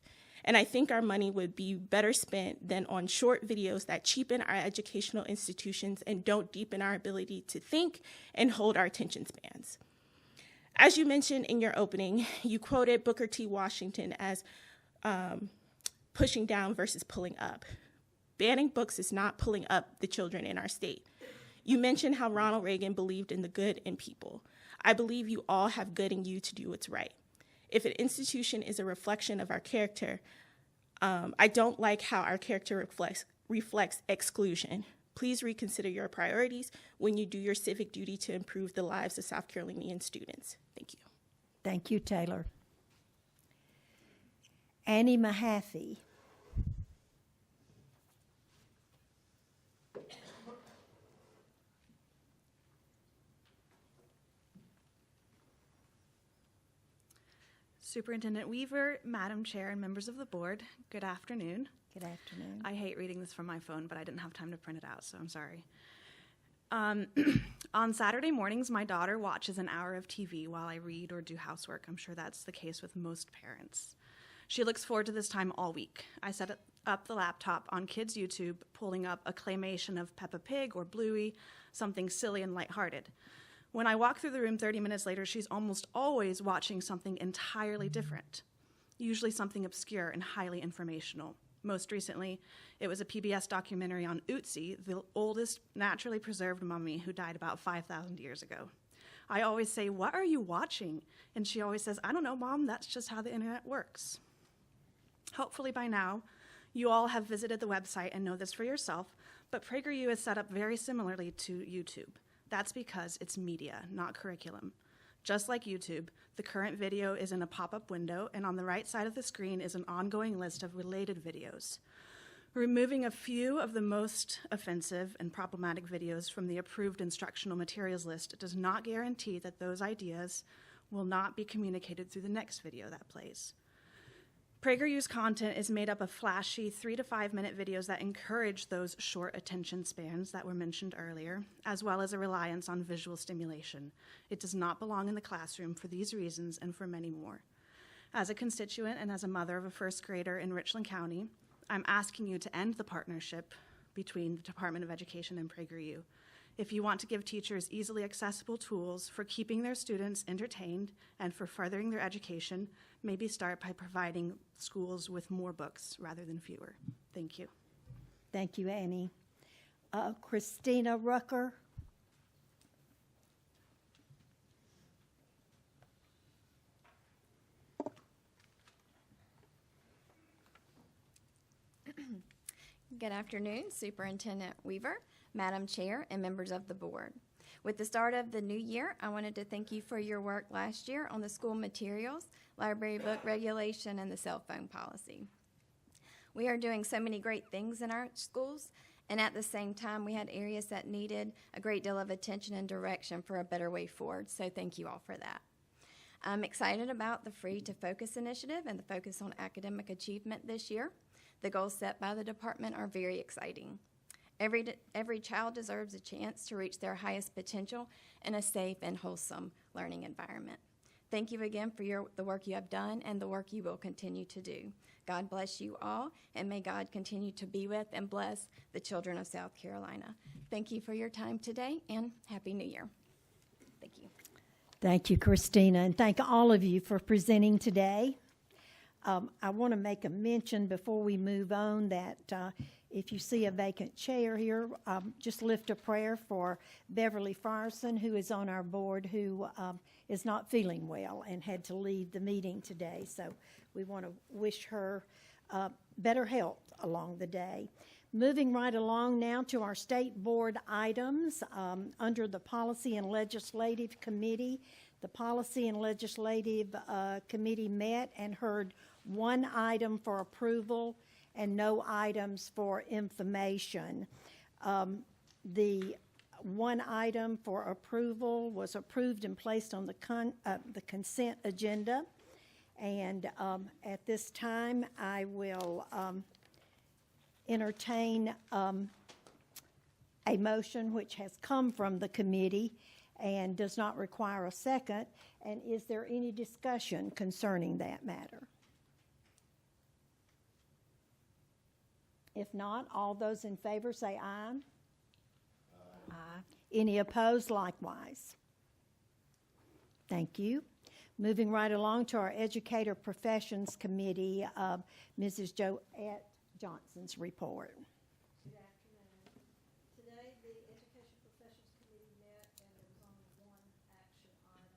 And I think our money would be better spent than on short videos that cheapen our educational institutions and don't deepen our ability to think and hold our attention spans. As you mentioned in your opening, you quoted Booker T. Washington as pushing down versus pulling up. Banning books is not pulling up the children in our state. You mentioned how Ronald Reagan believed in the good in people. I believe you all have good in you to do what's right. If an institution is a reflection of our character, I don't like how our character reflects exclusion. Please reconsider your priorities when you do your civic duty to improve the lives of South Carolinian students. Thank you. Thank you, Taylor. Annie Mahaffey. Superintendent Weaver, Madam Chair, and members of the board, good afternoon. Good afternoon. I hate reading this from my phone, but I didn't have time to print it out, so I'm sorry. On Saturday mornings, my daughter watches an hour of TV while I read or do housework. I'm sure that's the case with most parents. She looks forward to this time all week. I set up the laptop on Kids YouTube, pulling up a claymation of Peppa Pig or Bluey, something silly and lighthearted. When I walk through the room 30 minutes later, she's almost always watching something entirely different, usually something obscure and highly informational. Most recently, it was a PBS documentary on Ötzi, the oldest naturally preserved mummy who died about 5,000 years ago. I always say, "What are you watching?" And she always says, "I don't know, Mom, that's just how the internet works." Hopefully by now, you all have visited the website and know this for yourself, but PragerU is set up very similarly to YouTube. That's because it's media, not curriculum. Just like YouTube, the current video is in a pop-up window, and on the right side of the screen is an ongoing list of related videos. Removing a few of the most offensive and problematic videos from the approved instructional materials list does not guarantee that those ideas will not be communicated through the next video that plays. PragerU's content is made up of flashy 3 to 5 minute videos that encourage those short attention spans that were mentioned earlier, as well as a reliance on visual stimulation. It does not belong in the classroom for these reasons and for many more. As a constituent and as a mother of a first grader in Richland County, I'm asking you to end the partnership between the Department of Education and PragerU. If you want to give teachers easily accessible tools for keeping their students entertained and for furthering their education, maybe start by providing schools with more books rather than fewer. Thank you. Thank you, Annie. Christina Rucker. Good afternoon, Superintendent Weaver, Madam Chair, and members of the board. With the start of the new year, I wanted to thank you for your work last year on the school materials, library book regulation, and the cell phone policy. We are doing so many great things in our schools, and at the same time, we had areas that needed a great deal of attention and direction for a better way forward, so thank you all for that. I'm excited about the Free to Focus initiative and the focus on academic achievement this year. The goals set by the department are very exciting. Every child deserves a chance to reach their highest potential in a safe and wholesome learning environment. Thank you again for the work you have done and the work you will continue to do. God bless you all, and may God continue to be with and bless the children of South Carolina. Thank you for your time today, and Happy New Year. Thank you. Thank you, Christina, and thank all of you for presenting today. I want to make a mention before we move on that if you see a vacant chair here, just lift a prayer for Beverly Frierson, who is on our board, who is not feeling well and had to leave the meeting today. So we want to wish her better health along the day. Moving right along now to our state board items. Under the Policy and Legislative Committee, the Policy and Legislative Committee met and heard one item for approval, and no items for information. The one item for approval was approved and placed on the consent agenda. And at this time, I will entertain a motion which has come from the committee and does not require a second. And is there any discussion concerning that matter? If not, all those in favor say aye. Aye. Any opposed, likewise. Thank you. Moving right along to our Educator Professions Committee, Mrs. Joette Johnson's report. Good afternoon. Today, the Education Professions Committee met, and there was only one action item.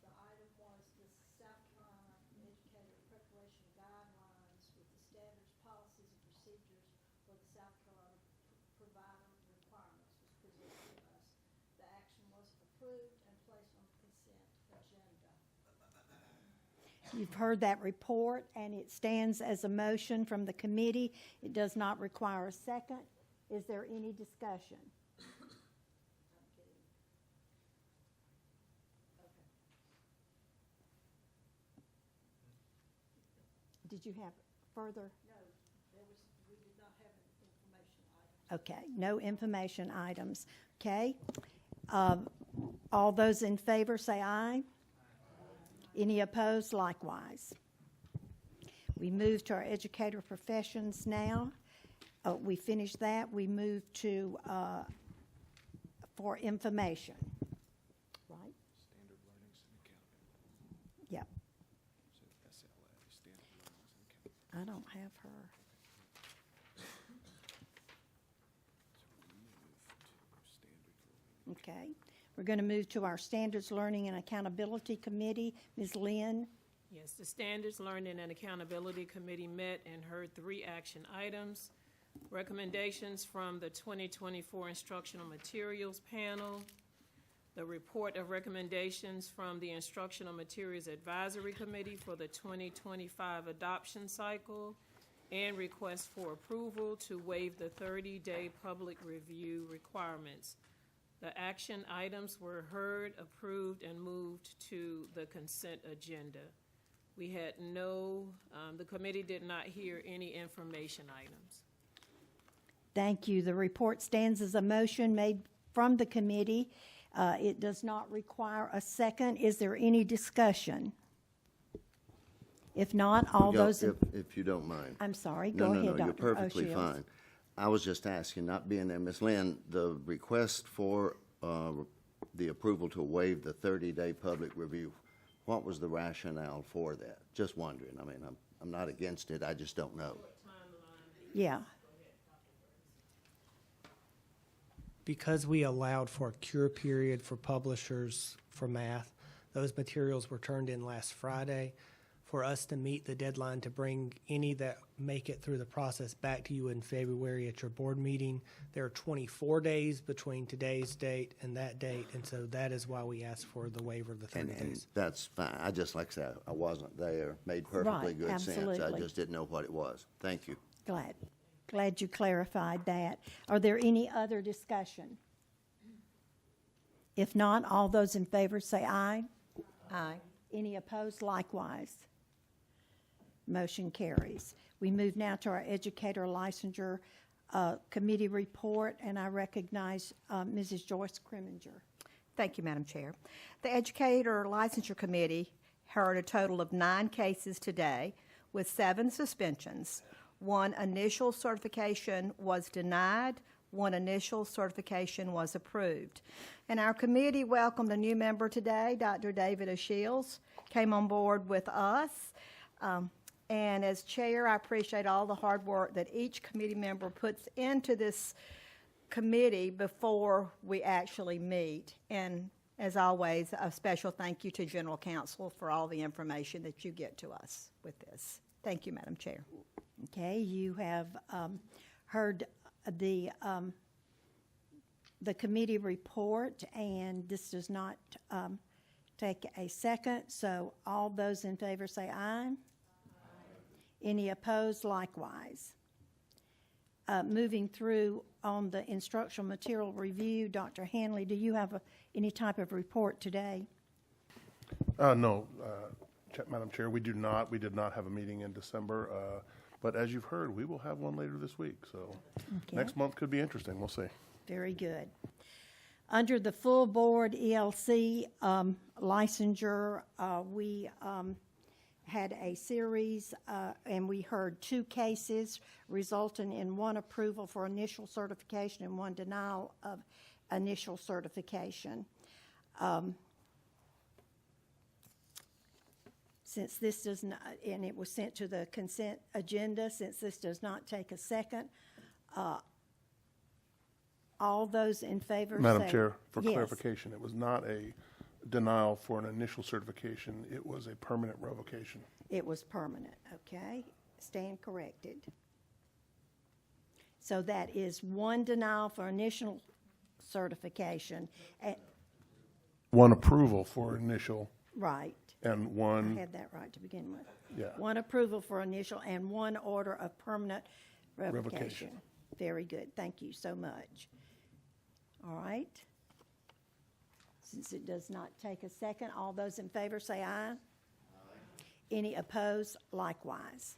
The item was the South Carolina Educator Preparation Guidelines with the standards, policies, and procedures for the South Carolina provider requirements was presented to us. The action was approved and placed on the consent agenda. You've heard that report, and it stands as a motion from the committee. It does not require a second. Is there any discussion? Did you have further? No, we did not have any information items. Okay, no information items. Okay. All those in favor say aye. Any opposed, likewise. We move to our educator professions now. We finished that. We move to for information. Right? Standard learnings and accountability. Yep. So SLA, standard learnings and accountability. I don't have her. So we move to standard learning. Okay. We're going to move to our Standards Learning and Accountability Committee. Ms. Lynn? Yes, the Standards Learning and Accountability Committee met and heard 3 action items. Recommendations from the 2024 Instructional Materials Panel, the report of recommendations from the Instructional Materials Advisory Committee for the 2025 adoption cycle, and request for approval to waive the 30-day public review requirements. The action items were heard, approved, and moved to the consent agenda. We had the committee did not hear any information items. Thank you. The report stands as a motion made from the committee. It does not require a second. Is there any discussion? If not, all those... If you don't mind. I'm sorry. Go ahead, Dr. No, you're perfectly O'Shields. fine. I was just asking, not being there, Ms. Lynn, the request for the approval to waive the 30-day public review, what was the rationale for that? Just wondering. I mean, I'm not against it. I just don't know. Yeah. Because we allowed for a cure period for publishers for math, those materials were turned in last Friday. For us to meet the deadline to bring any that make it through the process back to you in February at your board meeting, there are 24 days between today's date and that date, and so that is why we asked for the waiver of the 30 And days. that's fine. I just, like I said, I wasn't there. Made perfectly Right, good sense. I absolutely. just didn't know what it was. Thank you. Glad you clarified that. Are there any other discussion? If not, all those in favor say aye. Aye. Any opposed, likewise. Motion carries. We move now to our Educator Licensure Committee report, and I recognize Mrs. Joyce Kriminger. Thank you, Madam Chair. The Educator Licensure Committee heard a total of 9 cases today with 7 suspensions. 1 initial certification was denied. 1 initial certification was approved. And our committee welcomed a new member today, Dr. David O'Shields, came on board with us. And as chair, I appreciate all the hard work that each committee member puts into this committee before we actually meet. And as always, a special thank you to General Counsel for all the information that you get to us with this. Thank you, Madam Chair. Okay, you have heard the committee report, and this does not take a second. So all those in favor say aye. Any opposed likewise. Moving through on the instructional material review, Dr. Hanley, do you have any type of report today? No, Madam Chair, we do not. We did not have a meeting in December, but as you've heard, we will have one later this week. So Okay. next month could be interesting. We'll see. Very good. Under the full board ELC licensure, we had a series, and we heard 2 cases resulting in 1 approval for initial certification and 1 denial of initial certification. Since this does not, and it was sent to the consent agenda, since this does not take a second, all those in favor say... Madam Chair, for Yes. clarification, it was not a denial for an initial certification. It was a permanent revocation. It was permanent, okay? Stand corrected. So that is 1 denial for initial certification, One approval for initial right. and I one, had that right to begin with. yeah. 1 approval for initial and 1 order of permanent revocation. Revocation. Very good, thank you so much. All right. Since it does not take a second, all those in favor say aye. Aye. Any opposed, likewise.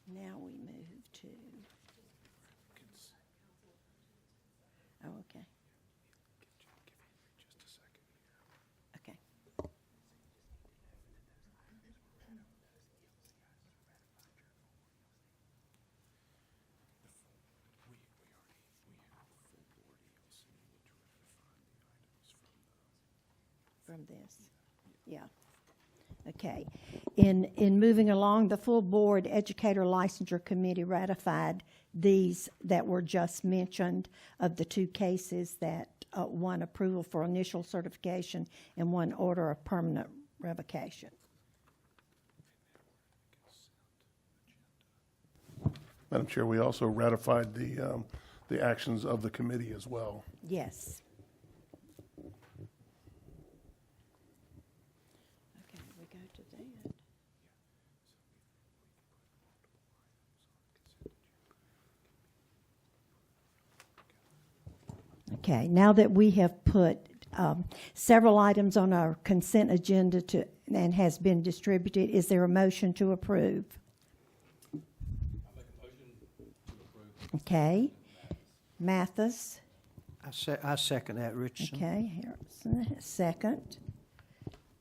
Now we move to... Oh, okay. Okay. From this, yeah. Okay. In moving along, the full board educator licensure committee ratified these that were just mentioned of the 2 cases that 1 approval for initial certification and 1 order of permanent revocation. Madam Chair, we also ratified the actions of the committee as well. Yes. Okay, we go to that. Okay, now that we have put several items on our consent agenda and has been distributed, is there a motion to approve? Okay. Mathis? I second that, Richardson. Okay, Harrison, second.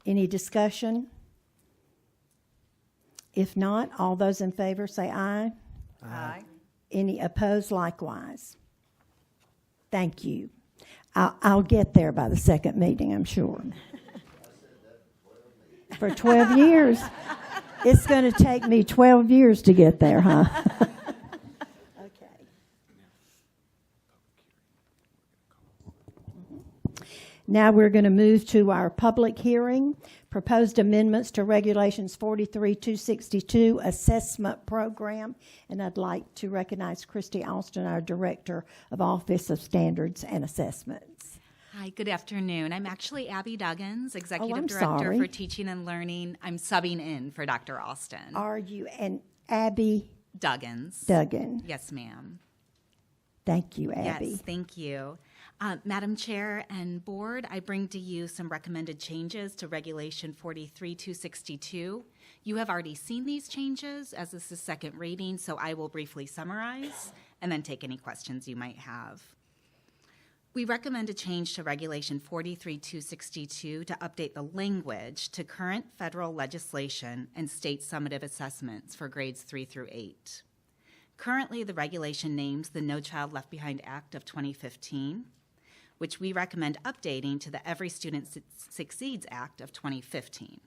Any discussion? If not, all those in favor say aye. Aye. Any opposed likewise? Thank you. I'll get there by the second meeting, I'm sure. For 12 years. It's going to take me 12 years to get there, huh? Okay. Now we're going to move to our public hearing, proposed amendments to Regulations 43-262 Assessment Program, and I'd like to recognize Christy Alston, our Director of Office of Standards and Assessments. Hi, good afternoon. I'm actually Abby Duggins, Executive I'm Director sorry. for Teaching and Learning. I'm subbing in for Dr. Alston. Are you, and Abby Duggins. Duggan? Yes, ma'am. Thank you, Abby. Yes, thank you. Madam Chair and Board, I bring to you some recommended changes to Regulation 43-262. You have already seen these changes as this is second reading, so I will briefly summarize and then take any questions you might have. We recommend a change to Regulation 43-262 to update the language to current federal legislation and state summative assessments for grades 3 through 8. Currently, the regulation names the No Child Left Behind Act of 2015, which we recommend updating to the Every Student Succeeds Act of 2015.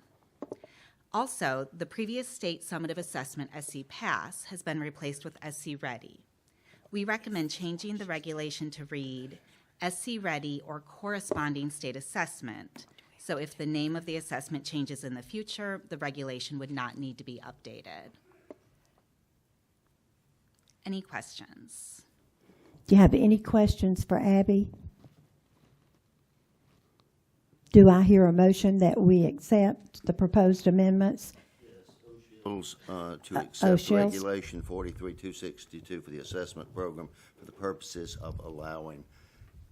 Also, the previous state summative assessment, SC Pass, has been replaced with SC Ready. We recommend changing the regulation to read SC Ready or corresponding state assessment. So if the name of the assessment changes in the future, the regulation would not need to be updated. Any questions? Do you have any questions for Abby? Do I hear a motion that we accept the proposed amendments? Rules, to Oh, accept Shell's- Regulation 43262 for the assessment program for the purposes of allowing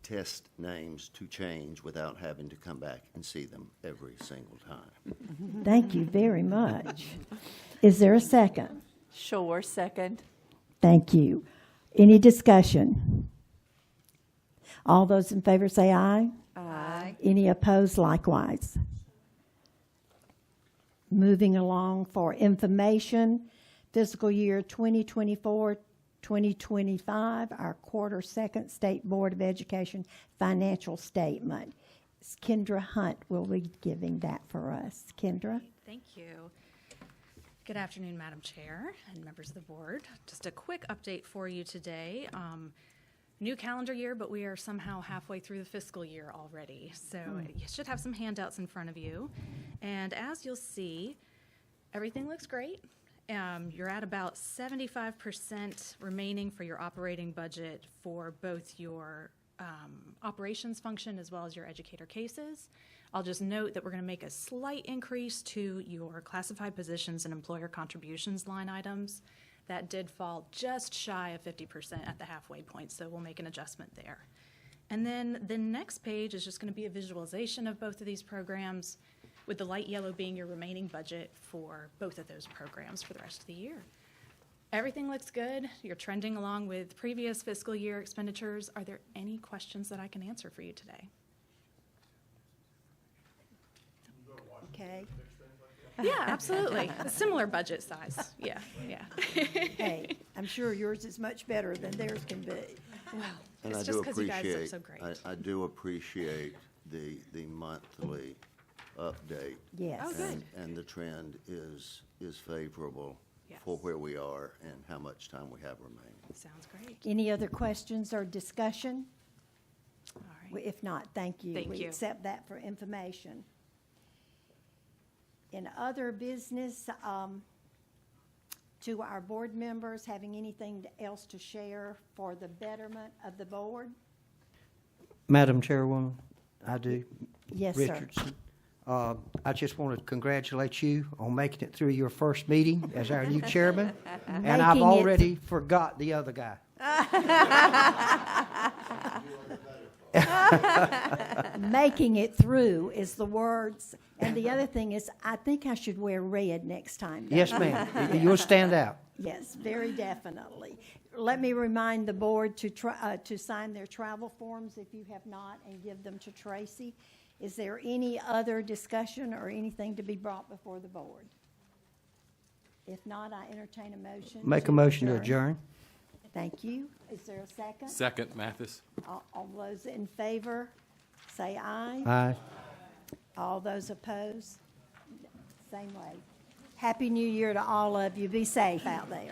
test names to change without having to come back and see them every single time. Thank you very much. Is there a second? Sure, second. Thank you. Any discussion? All those in favor say aye. Aye. Any opposed likewise. Moving along for information, fiscal year 2024-2025, our quarter second State Board of Education financial statement. Kendra Hunt will be giving that for us. Kendra? Thank you. Good afternoon, Madam Chair and members of the board. Just a quick update for you today. New calendar year, but we are somehow halfway through the fiscal year already. So you should have some handouts in front of you. And as you'll see, everything looks great. You're at about 75% remaining for your operating budget for both your operations function as well as your educator cases. I'll just note that we're going to make a slight increase to your classified positions and employer contributions line items. That did fall just shy of 50% at the halfway point, so we'll make an adjustment there. And then the next page is just going to be a visualization of both of these programs, with the light yellow being your remaining budget for both of those programs for the rest of the year. Everything looks good. You're trending along with previous fiscal year expenditures. Are there any questions that I can answer for you today? Okay. Yeah, absolutely. A similar budget size. Yeah, yeah. Hey, I'm sure yours is much better than theirs can be. Well, And it's I just do because you guys are appreciate, so great. I do appreciate the monthly update. Yes. Oh, good. And the trend is favorable Yes. for where we are and how much time we have remaining. Sounds great. Any other questions or discussion? All right. If not, thank you. Thank We you. accept that for information. In other business, to our board members, having anything else to share for the betterment of the board? Madam Chairwoman, I do. Yes, sir. Richardson. I just want to congratulate you on making it through your first meeting as our new chairman. And I've Making it- already forgot the other guy. Making it through is the words. And the other thing is, I think I should wear red next time. don't Yes, you? ma'am. You'll stand out. Yes, very definitely. Let me remind the board to sign their travel forms if you have not, and give them to Tracy. Is there any other discussion or anything to be brought before the board? If not, I entertain a motion. Make a motion to adjourn. Thank you. Is there a second? Second, Mathis. All those in favor, say aye. Aye. All those opposed, same way. Happy New Year to all of you. Be safe out there.